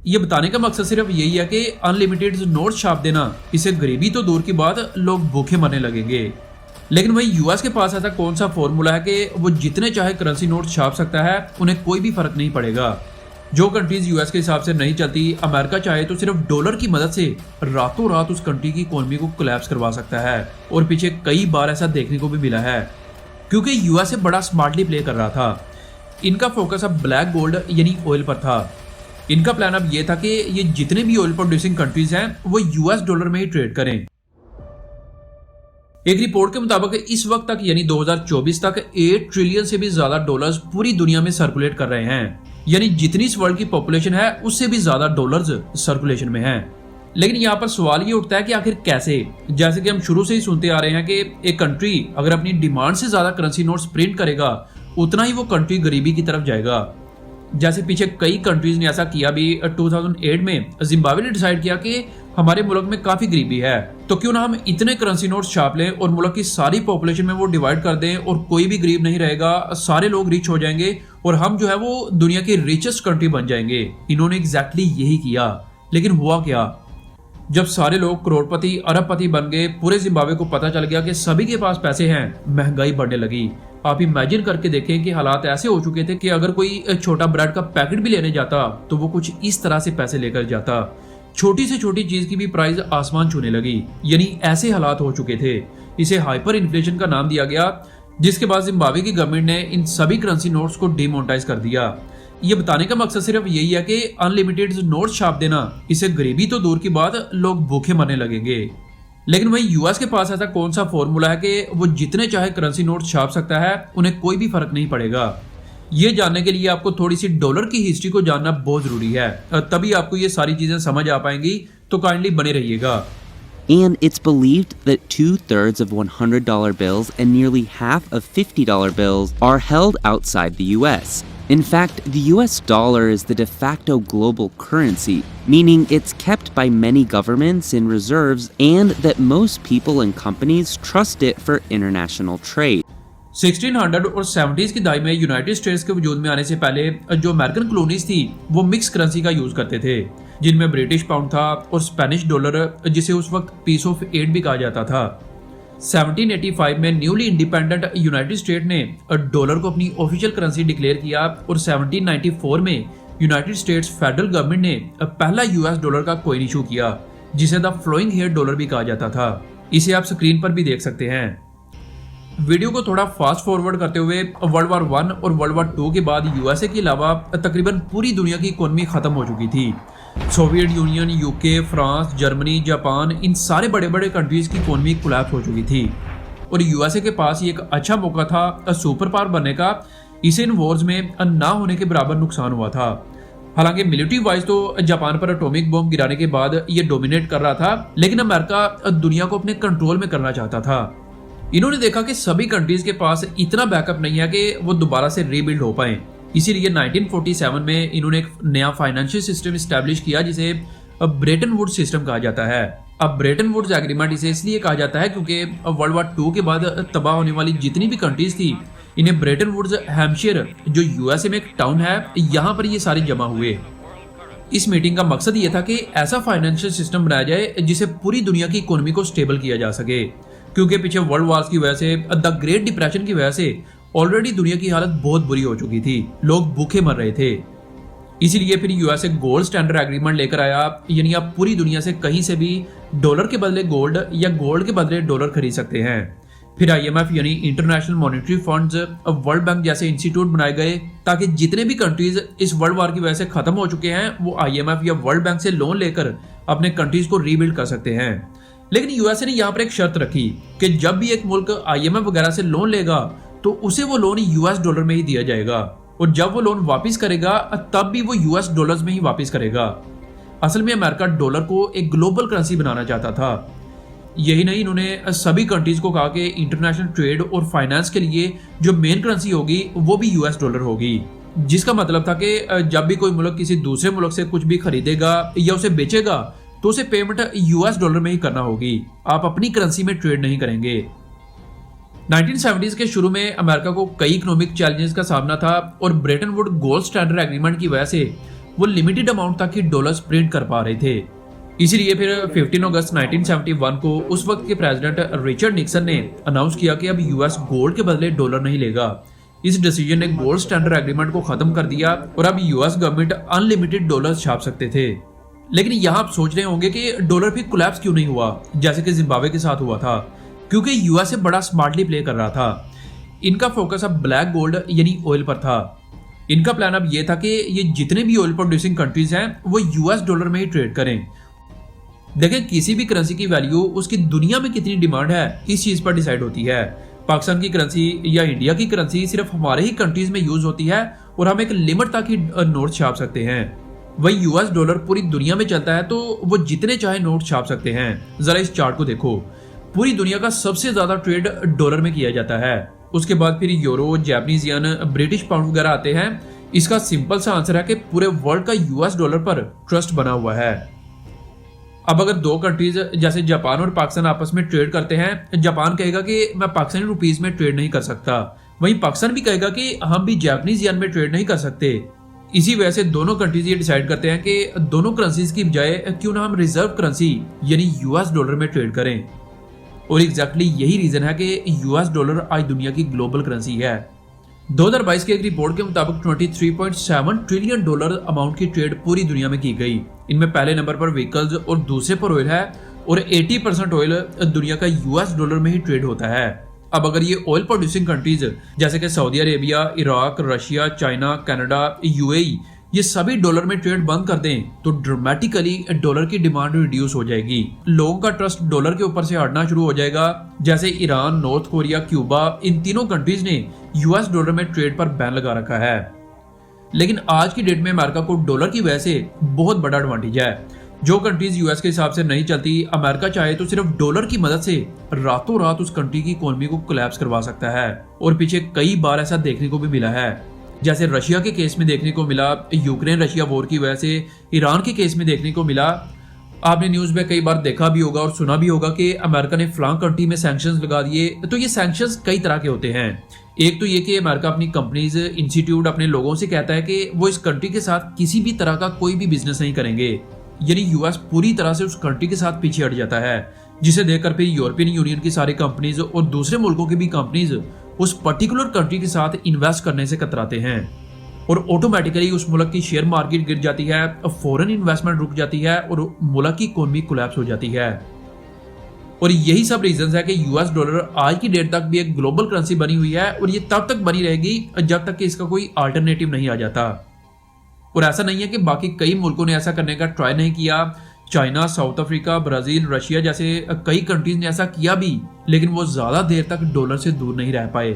ये बताने का मकसद सिर्फ यही है कि अनलिमिटेड नोट छाप देना, इससे गरीबी तो दूर की बात, लोग भूखे मरने लगेंगे। लेकिन वही यूएस के पास ऐसा कौन सा फॉर्मूला है कि वो जितने चाहे करेंसी नोट छाप सकता है, उन्हें कोई भी फर्क नहीं पड़ेगा। जो कंट्रीज यूएस के हिसाब से नहीं चलती, अमेरिका चाहे तो सिर्फ डॉलर की मदद से रातों रात उस कंट्री की इकोनॉमी को कोलैप्स करवा सकता है। और पीछे कई बार ऐसा देखने को भी मिला है, क्योंकि यूएस बड़ा स्मार्टली प्ले कर रहा था। इनका फोकस अब ब्लैक गोल्ड यानी ऑयल पर था। इनका प्लान अब ये था कि ये जितने भी ऑयल प्रोड्यूसिंग कंट्रीज हैं वो यूएस डॉलर में ही ट्रेड करें। एक रिपोर्ट के मुताबिक इस वक्त तक यानी 2024 तक 8 ट्रिलियन से भी ज्यादा डॉलर्स पूरी दुनिया में सर्कुलेट कर रहे हैं। यानी जितनी इस वर्ल्ड की पॉपुलेशन है उससे भी ज्यादा डॉलर्स सर्कुलेशन में हैं। लेकिन यहाँ पर सवाल ये उठता है कि आखिर कैसे। जैसे कि हम शुरू से ही सुनते आ रहे हैं कि एक कंट्री अगर अपनी डिमांड से ज्यादा करेंसी नोट्स प्रिंट करेगा, उतना ही वो कंट्री गरीबी की तरफ जाएगा। जैसे पीछे कई कंट्रीज ने ऐसा किया भी। 2008 में जिम्बाब्वे ने डिसाइड किया कि हमारे मुल्क में काफी गरीबी है, तो क्यों ना हम इतने करेंसी नोट्स छाप लें और मुल्क की सारी पॉपुलेशन में वो डिवाइड कर दें और कोई भी गरीब नहीं रहेगा, सारे लोग रिच हो जाएंगे और हम जो है वो दुनिया की रिचेस्ट कंट्री बन जाएंगे। इन्होंने एग्जैक्टली यही किया। लेकिन हुआ क्या? जब सारे लोग करोड़पति अरबपति बन गए, पूरे जिम्बाब्वे को पता चल गया कि सभी के पास पैसे हैं, महंगाई बढ़ने लगी। आप इमेजिन करके देखें कि हालात ऐसे हो चुके थे कि अगर कोई छोटा ब्रेड का पैकेट भी लेने जाता तो वो कुछ इस तरह से पैसे लेकर जाता। छोटी से छोटी चीज की भी प्राइस आसमान छूने लगी। यानी ऐसे हालात हो चुके थे। इसे हाइपर इन्फ्लेशन का नाम दिया गया, जिसके बाद जिम्बाब्वे की गवर्नमेंट ने इन सभी करेंसी नोट्स को डिमोनेटाइज कर दिया। ये बताने का मकसद सिर्फ यही है कि अनलिमिटेड नोट छाप देना, इससे गरीबी तो दूर की बात, लोग भूखे मरने लगेंगे। लेकिन वही यूएस के पास ऐसा कौन सा फॉर्मूला है कि वो जितने चाहे करेंसी नोट छाप सकता है, उन्हें कोई भी फर्क नहीं पड़ेगा। ये जानने के लिए आपको थोड़ी सी डॉलर की हिस्ट्री को जानना बहुत जरूरी है, तभी आपको ये सारी चीजें समझ आ पाएंगी। तो काइंडली बने रहिएगा। And it's believed that 2/3 of $100 bills and nearly half of $50 bills are held outside the US. In fact, the US dollar is the de facto global currency, meaning it's kept by many governments in reserves and that most people and companies trust it for international trade. 1600 और 70s की दहाई में United states के वजूद में आने से पहले जो अमेरिकन कॉलोनीज थी वो मिक्स करेंसी का यूज करते थे, जिनमें ब्रिटिश पाउंड था और स्पेनिश डॉलर, जिसे उस वक्त पीस ऑफ एट भी कहा जाता था। 1785 में न्यूली इंडिपेंडेंट यूनाइटेड स्टेट ने डॉलर को अपनी ऑफिशियल करेंसी डिक्लेयर किया और 1794 में यूनाइटेड स्टेट्स फेडरल गवर्नमेंट ने पहला यूएस डॉलर का कॉइन इशू किया, जिसे द फ्लोइंग हेयर डॉलर भी कहा जाता था। इसे आप स्क्रीन पर भी देख सकते हैं। वीडियो को थोड़ा फास्ट फॉरवर्ड करते हुए वर्ल्ड वार 1 और वर्ल्ड वार 2 के बाद यूएसए के अलावा तकरीबन पूरी दुनिया की इकोनॉमी खत्म हो चुकी थी। Soviet Union, UK, France, Germany, Japan, इन सारे बड़े बड़े कंट्रीज की इकोनॉमी कोलैप्स हो चुकी थी और यूएसए के पास ये एक अच्छा मौका था सुपर पावर बनने का। इसे इन वॉर्स में ना होने के बराबर नुकसान हुआ था। हालांकि मिलिट्री वाइज तो जापान पर एटॉमिक बॉम्ब गिराने के बाद ये डोमिनेट कर रहा था, लेकिन अमेरिका दुनिया को अपने कंट्रोल में करना चाहता था। इन्होंने देखा कि सभी कंट्रीज के पास इतना बैकअप नहीं है कि वो दोबारा से रीबिल्ड हो पाए। इसीलिए 1947 में इन्होंने एक नया फाइनेंशियल सिस्टम इस्टेब्लिश किया, जिसे ब्रेटन वुड्स सिस्टम कहा जाता है। अब ब्रेटन वुड्स एग्रीमेंट इसे इसलिए कहा जाता है क्योंकि वर्ल्ड वार 2 के बाद तबाह होने वाली जितनी भी कंट्रीज थी, इन्हें ब्रेटन वुड्स हैम्पशायर, जो यूएसए में एक टाउन है, यहाँ पर ये सारे जमा हुए। इस मीटिंग का मकसद ये था कि ऐसा फाइनेंशियल सिस्टम बनाया जाए जिसे पूरी दुनिया की इकोनॉमी को स्टेबल किया जा सके, क्योंकि पीछे वर्ल्ड वार्स की वजह से, द ग्रेट डिप्रेशन की वजह से ऑलरेडी दुनिया की हालत बहुत बुरी हो चुकी थी। लोग भूखे मर रहे थे। इसीलिए फिर यूएसए गोल्ड स्टैंडर्ड एग्रीमेंट लेकर आया, यानी आप पूरी दुनिया से कहीं से भी डॉलर के बदले गोल्ड या गोल्ड के बदले डॉलर खरीद सकते हैं। फिर आईएमएफ यानी international monetary funds, world bank जैसे इंस्टीट्यूट बनाए गए ताकि जितने भी कंट्रीज इस वर्ल्ड वार की वजह से खत्म हो चुके हैं वो आईएमएफ या वर्ल्ड बैंक से लोन लेकर अपने कंट्रीज को रीबिल्ड कर सकते हैं। लेकिन यूएसए ने यहाँ पर एक शर्त रखी कि जब भी एक मुल्क आईएमएफ वगैरह से लोन लेगा तो उसे वो लोन यूएस डॉलर में ही दिया जाएगा और जब वो लोन वापस करेगा तब भी वो यूएस डॉलर्स में ही वापस करेगा। असल में अमेरिका डॉलर को एक ग्लोबल करेंसी बनाना चाहता था। यही नहीं, इन्होंने सभी कंट्रीज को कहा कि इंटरनेशनल ट्रेड और फाइनेंस के लिए जो मेन करेंसी होगी वो भी यूएस डॉलर होगी, जिसका मतलब था कि जब भी कोई मुल्क किसी दूसरे मुल्क से कुछ भी खरीदेगा या उसे बेचेगा तो उसे पेमेंट यूएस डॉलर में ही करना होगी। आप अपनी करेंसी में ट्रेड नहीं करेंगे। 1970s के शुरू में अमेरिका को कई इकोनॉमिक चैलेंजेस का सामना था और Brayton would gold standard agreement की वजह से वो लिमिटेड अमाउंट तक ही डॉलर्स प्रिंट कर पा रहे थे। इसीलिए फिर 15 अगस्त 1971 को उस वक्त के प्रेसिडेंट रिचर्ड निक्सन ने अनाउंस किया कि अब यूएस गोल्ड के बदले डॉलर नहीं लेगा। इस डिसीजन ने गोल्ड स्टैंडर्ड एग्रीमेंट को खत्म कर दिया और अब यूएस गवर्नमेंट अनलिमिटेड डॉलर छाप सकते थे। लेकिन यहाँ आप सोच रहे होंगे कि डॉलर फिर कोलैप्स क्यों नहीं हुआ जैसे कि जिम्बाब्वे के साथ हुआ था, क्योंकि यूएस बड़ा स्मार्टली प्ले कर रहा था। इनका फोकस अब ब्लैक गोल्ड यानी ऑयल पर था। इनका प्लान अब ये था कि ये जितने भी ऑयल प्रोड्यूसिंग कंट्रीज हैं वो यूएस डॉलर में ही ट्रेड करें। देखें, किसी भी करेंसी की वैल्यू उसकी दुनिया में कितनी डिमांड है इस चीज पर डिसाइड होती है। पाकिस्तान की करेंसी या इंडिया की करेंसी सिर्फ हमारे ही कंट्रीज में यूज होती है और हम एक लिमिट तक ही नोट छाप सकते हैं। वही यूएस डॉलर पूरी दुनिया में चलता है तो वो जितने चाहे नोट छाप सकते हैं। जरा इस चार्ट को देखो, पूरी दुनिया का सबसे ज्यादा ट्रेड डॉलर में किया जाता है। उसके बाद फिर euro, Japanese yen, British pound वगैरह आते हैं। इसका सिंपल सा आंसर है कि पूरे वर्ल्ड का यूएस डॉलर पर ट्रस्ट बना हुआ है। अब अगर दो कंट्रीज जैसे जापान और पाकिस्तान आपस में ट्रेड करते हैं, जापान कहेगा कि मैं पाकिस्तानी रुपीस में ट्रेड नहीं कर सकता, वहीं पाकिस्तान भी कहेगा कि हम भी जापानीज येन में ट्रेड नहीं कर सकते। इसी वजह से दोनों कंट्रीज ये डिसाइड करते हैं कि दोनों करेंसीज की बजाय क्यों ना हम रिजर्व करेंसी यानी यूएस डॉलर में ट्रेड करें। और एग्जैक्टली यही रीजन है कि यूएस डॉलर आज दुनिया की ग्लोबल करेंसी है। 2022 की एक रिपोर्ट के मुताबिक 23.7 ट्रिलियन डॉलर अमाउंट की ट्रेड पूरी दुनिया में की गई। इनमें पहले नंबर पर व्हीकल्स और दूसरे पर ऑयल है और 80% ऑयल दुनिया का यूएस डॉलर में ही ट्रेड होता है। अब अगर ये ऑयल प्रोड्यूसिंग कंट्रीज जैसे कि Saudi Arabia, Iraq, Russia, China, Canada, UAE ये सभी डॉलर में ट्रेड बंद कर दें तो ड्रामेटिकली डॉलर की डिमांड रिड्यूस हो जाएगी। लोगों का ट्रस्ट डॉलर के ऊपर से हटना शुरू हो जाएगा। जैसे ईरान, नॉर्थ कोरिया, क्यूबा, इन तीनों कंट्रीज ने यूएस डॉलर में ट्रेड पर बैन लगा रखा है। लेकिन आज की डेट में अमेरिका को डॉलर की वजह से बहुत बड़ा एडवांटेज है। जो कंट्रीज यूएस के हिसाब से नहीं चलती, अमेरिका चाहे तो सिर्फ डॉलर की मदद से रातों रात उस कंट्री की इकोनॉमी को कोलैप्स करवा सकता है। और पीछे कई बार ऐसा देखने को भी मिला है, जैसे रशिया के केस में देखने को मिला, यूक्रेन रशिया वॉर की वजह से ईरान के केस में देखने को मिला। आपने न्यूज में कई बार देखा भी होगा और सुना भी होगा कि अमेरिका ने फलां कंट्री में सैंक्शंस लगा दिए। तो ये सैंक्शंस कई तरह के होते हैं। एक तो ये कि अमेरिका अपनी कंपनीज, इंस्टीट्यूट, अपने लोगों से कहता है कि वो इस कंट्री के साथ किसी भी तरह का कोई भी बिजनेस नहीं करेंगे, यानी यूएस पूरी तरह से उस कंट्री के साथ पीछे हट जाता है, जिसे देखकर फिर यूरोपियन यूनियन की सारी कंपनीज और दूसरे मुल्कों की भी कंपनीज उस पर्टिकुलर कंट्री के साथ इन्वेस्ट करने से कतराते हैं और ऑटोमेटिकली उस मुल्क की शेयर मार्केट गिर जाती है, फॉरेन इन्वेस्टमेंट रुक जाती है और मुल्क की इकोनॉमी कोलैप्स हो जाती है। और यही सब रीजंस है कि यूएस डॉलर आज की डेट तक भी एक ग्लोबल करेंसी बनी हुई है और ये तब तक बनी रहेगी जब तक कि इसका कोई अल्टरनेटिव नहीं आ जाता। और ऐसा नहीं है कि बाकी कई मुल्कों ने ऐसा करने का ट्राई नहीं किया। China, south Africa, Brazil, Russia जैसे कई कंट्रीज ने ऐसा किया भी, लेकिन वो ज्यादा देर तक डॉलर से दूर नहीं रह पाए।